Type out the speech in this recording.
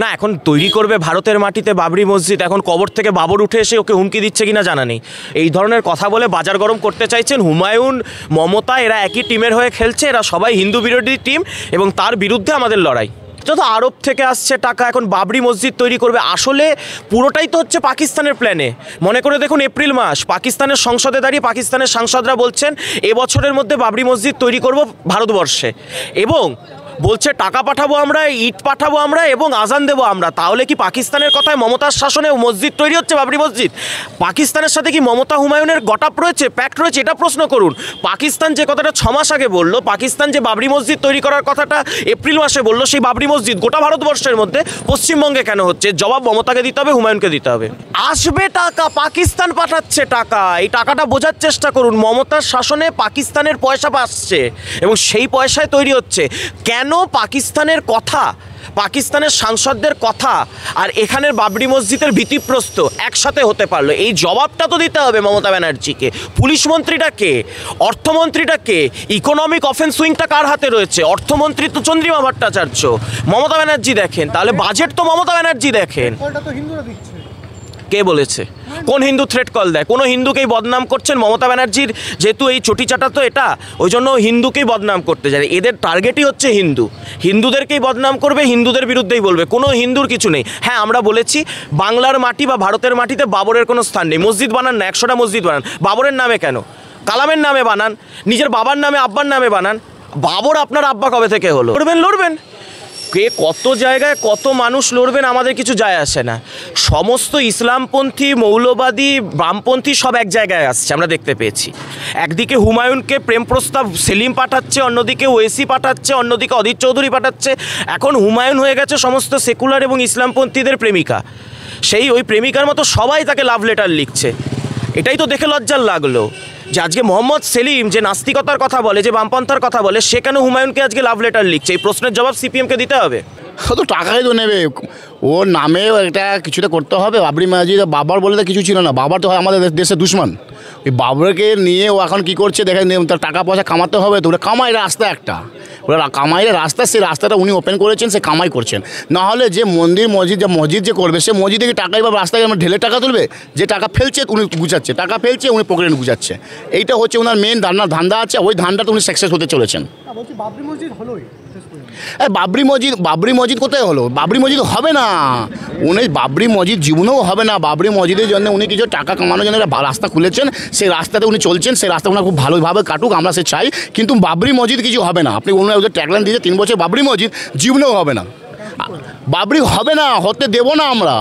না, এখন তৈরি করবে ভারতের মাটিতে বাবরি মসজিদ, এখন কবর থেকে বাবর উঠে এসে ওকে হুমকি দিচ্ছে কিনা জানা নেই। এই ধরনের কথা বলে বাজার গরম করতে চাইছেন হুমায়ুন, মমতা, এরা একই টিমের হয়ে খেলছে, এরা সবাই হিন্দু বিরোধী টিম এবং তার বিরুদ্ধে আমাদের লড়াই। যত আরব থেকে আসছে টাকা, এখন বাবরি মসজিদ তৈরি করবে, আসলে পুরোটাই তো হচ্ছে পাকিস্তানের প্ল্যানে। মনে করে দেখুন, এপ্রিল মাস পাকিস্তানের সংসদে দাঁড়িয়ে পাকিস্তানের সাংসদরা বলছেন এবছরের মধ্যে বাবরি মসজিদ তৈরি করব ভারতবর্ষে, এবং বলছে টাকা পাঠাবো আমরা, ইট পাঠাবো আমরা এবং আজান দেবো আমরা। তাহলে কি পাকিস্তানের কথায় মমতার শাসনে মসজিদ তৈরি হচ্ছে, বাবরি মসজিদ? পাকিস্তানের সাথে কি মমতা হুমায়ুনের গটাপ রয়েছে, প্যাক্ট রয়েছে? এটা প্রশ্ন করুন। পাকিস্তান যে কথাটা 6 মাস আগে বললো, পাকিস্তান যে বাবরি মসজিদ তৈরি করার কথাটা এপ্রিল মাসে বললো, সেই বাবরি মসজিদ গোটা ভারতবর্ষের মধ্যে পশ্চিমবঙ্গে কেন হচ্ছে? জবাব মমতাকে দিতে হবে, হুমায়ুনকে দিতে হবে। আসবে টাকা, পাকিস্তান পাঠাচ্ছে টাকা, এই টাকাটা বোঝার চেষ্টা করুন। মমতার শাসনে পাকিস্তানের পয়সা আসছে এবং সেই পয়সায় তৈরি হচ্ছে। কেন পাকিস্তানের কথা, পাকিস্তানের সাংসদদের কথা আর এখানের বাবরি মসজিদের ভিত্তিপ্রস্তর একসাথে হতে পারলো? এই জবাবটা তো দিতে হবে মমতা ব্যানার্জিকে। পুলিশ মন্ত্রীটা কে? অর্থমন্ত্রীটা কে? ইকোনমিক অফেন্স উইংটা কার হাতে রয়েছে? অর্থমন্ত্রী তো চন্দ্রিমা ভট্টাচার্য। মমতা ব্যানার্জি দেখেন, তাহলে বাজেট তো মমতা ব্যানার্জি দেখেন। কে বলেছে? কোন হিন্দু থ্রেট কল দেয়? কোনো হিন্দুকেই বদনাম করছেন মমতা ব্যানার্জির, যেহেতু এই চটিচাটা তো এটা, ওই জন্য হিন্দুকেই বদনাম করতে যায়। এদের টার্গেটই হচ্ছে হিন্দু, হিন্দুদেরকেই বদনাম করবে, হিন্দুদের বিরুদ্ধেই বলবে, কোনো হিন্দুর কিছু নেই। হ্যাঁ, আমরা বলেছি বাংলার মাটি বা ভারতের মাটিতে বাবরের কোনো স্থান নেই। মসজিদ বানান না, 100টা মসজিদ বানান, বাবরের নামে কেন? কালামের নামে বানান, নিজের বাবার নামে, আব্বার নামে বানান। বাবর আপনার আব্বা কবে থেকে হলো? লড়বেন, কে কত জায়গায় কত মানুষ লড়বেন আমাদের কিছু যায় আসে না। সমস্ত ইসলামপন্থী, মৌলবাদী, বামপন্থী সব এক জায়গায় আসছে, আমরা দেখতে পেয়েছি। একদিকে হুমায়ুনকে প্রেম প্রস্তাব সেলিম পাঠাচ্ছে, অন্যদিকে ওয়েসি পাঠাচ্ছে, অন্যদিকে অধীর চৌধুরী পাঠাচ্ছে। এখন হুমায়ুন হয়ে গেছে সমস্ত সেকুলার এবং ইসলামপন্থীদের প্রেমিকা। সেই ওই প্রেমিকার মতো সবাই তাকে লাভ লেটার লিখছে। এটাই তো দেখে লজ্জার লাগলো যে আজকে মোহাম্মদ সেলিম যে নাস্তিকতার কথা বলে, যে বামপন্থার কথা বলে, সে কেন হুমায়ুনকে আজকে লাভ লেটার লিখছে? এই প্রশ্নের জবাব সিপিএমকে দিতে হবে। ও তো টাকাই তো নেবে, ওর নামেও একটা কিছুটা করতে হবে। বাবরি মসজিদ বাবার বলে তো কিছু ছিল না, বাবার তো হয় আমাদের দেশের দুশ্মন। ওই বাবরকে নিয়ে ও এখন কী করছে দেখেন, তার টাকা পয়সা কামাতে হবে তো, ওরা কামাই রাস্তা একটা, ওরা কামাইয়ের রাস্তা, সেই রাস্তাটা উনি ওপেন করেছেন, সে কামাই করছেন। নাহলে যে মসজিদ যে করবে, সে মসজিদ থেকে টাকাই বা রাস্তায় ঢেলে টাকা তুলবে? যে টাকা ফেলছে উনি গুছাচ্ছে, টাকা ফেলছে উনি পকেটে গুছাচ্ছে। এইটা হচ্ছে ওনার মেন ধান্দা আছে, ওই ধান্দাতে উনি সাকসেস হতে চলেছেন। বাবরি মসজিদ কোথায় হলো? বাবরি মসজিদ হবে না, উনি বাবরি মসজিদ জীবনেও হবে না। বাবরি মসজিদের জন্য উনি কিছু টাকা কামানোর জন্য একটা রাস্তা খুলেছেন, সেই রাস্তাতে উনি চলছেন, সেই রাস্তা ওনার খুব ভালোভাবে কাটুক, আমরা সে চাই। কিন্তু বাবরি মসজিদ কিছু হবে না। আপনি ওনার ওদের ট্যাগলাইন দিয়েছে 3 বছর বাবরি মসজিদ, জীবনেও হবে না। বাবরি হবে না, হতে দেবো না আমরা।